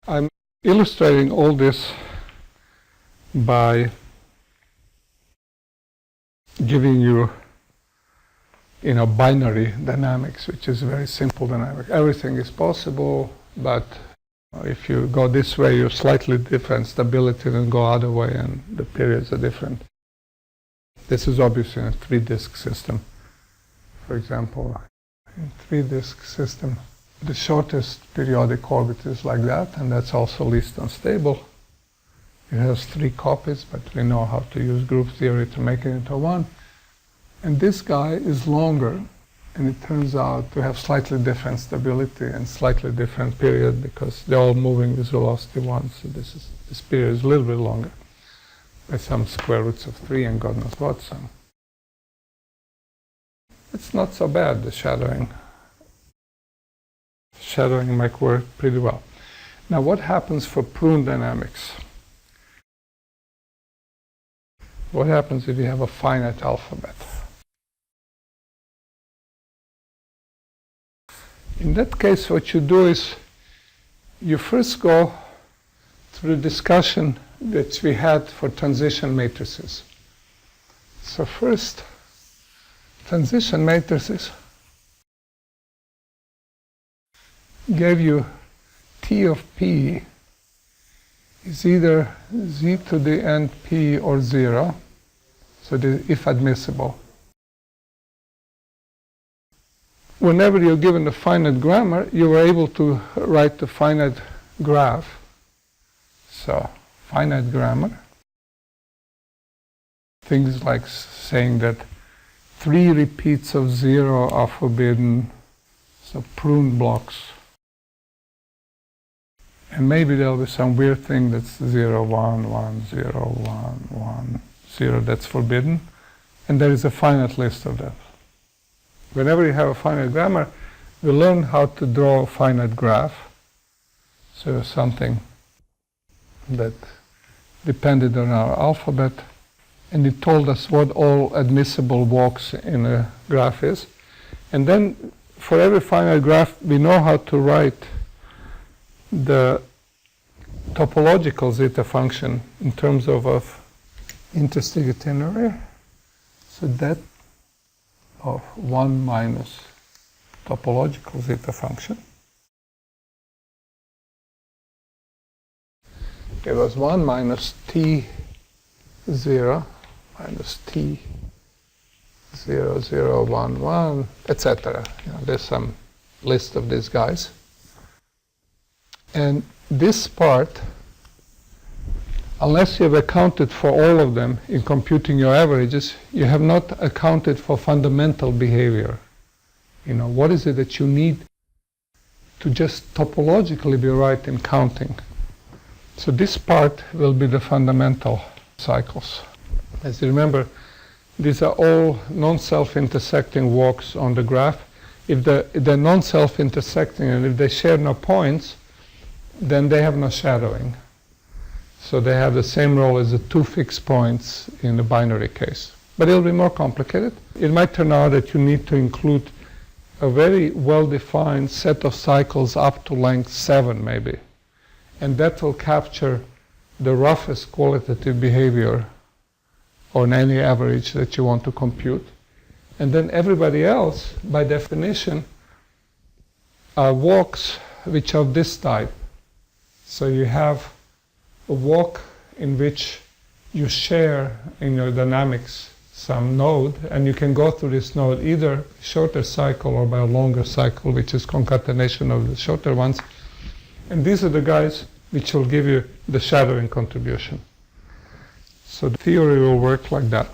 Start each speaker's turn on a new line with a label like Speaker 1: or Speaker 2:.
Speaker 1: I'm illustrating all this by giving you, binary dynamics, which is a very simple dynamic. Everything is possible, but if you go this way, you're slightly different stability than go other way, and the periods are different. This is obviously in a 3-disk system. For example, in 3-disk system, the shortest periodic orbit is like that, and that's also least unstable. It has 3 copies, but we know how to use group theory to make it into one. And this guy is longer, and it turns out to have slightly different stability and slightly different period because they're all moving with velocity 1, so this period is a little bit longer by some square roots of 3 and God knows what. So it's not so bad, the shadowing. Shadowing might work pretty well. Now what happens for prune dynamics? What happens if you have a finite alphabet? In that case, what you do is you first go through the discussion that we had for transition matrices. So first, transition matrices gave you T of P is either Z to the n P or 0, so if admissible. Whenever you're given a finite grammar, you were able to write the finite graph. So, finite grammar. Things like saying that 3 repeats of 0 are forbidden, so prune blocks. And maybe there'll be some weird thing that's 0, 1, 1, 0, 1, 1, 0 that's forbidden. And there is a finite list of that. Whenever you have a finite grammar, we learn how to draw a finite graph. So something that depended on our alphabet, and it told us what all admissible walks in a graph is. And then for every finite graph, we know how to write the topological zeta function in terms of interesting itinerary. So that of 1 minus topological zeta function. It was 1 minus T0 minus T0, 0, 1, 1, etc. There's some list of these guys. And this part, unless you have accounted for all of them in computing your averages, you have not accounted for fundamental behavior. What is it that you need to just topologically be right in counting? So this part will be the fundamental cycles. As you remember, these are all non-self-intersecting walks on the graph. If they're non-self-intersecting and if they share no points, then they have no shadowing. So they have the same role as the 2 fixed points in the binary case. But it'll be more complicated. It might turn out that you need to include a very well-defined set of cycles up to length 7 maybe. And that will capture the roughest qualitative behavior on any average that you want to compute. And then everybody else, by definition, are walks which are of this type. So you have a walk in which you share in your dynamics some node, and you can go through this node either shorter cycle or by a longer cycle, which is concatenation of the shorter ones. And these are the guys which will give you the shadowing contribution. So the theory will work like that.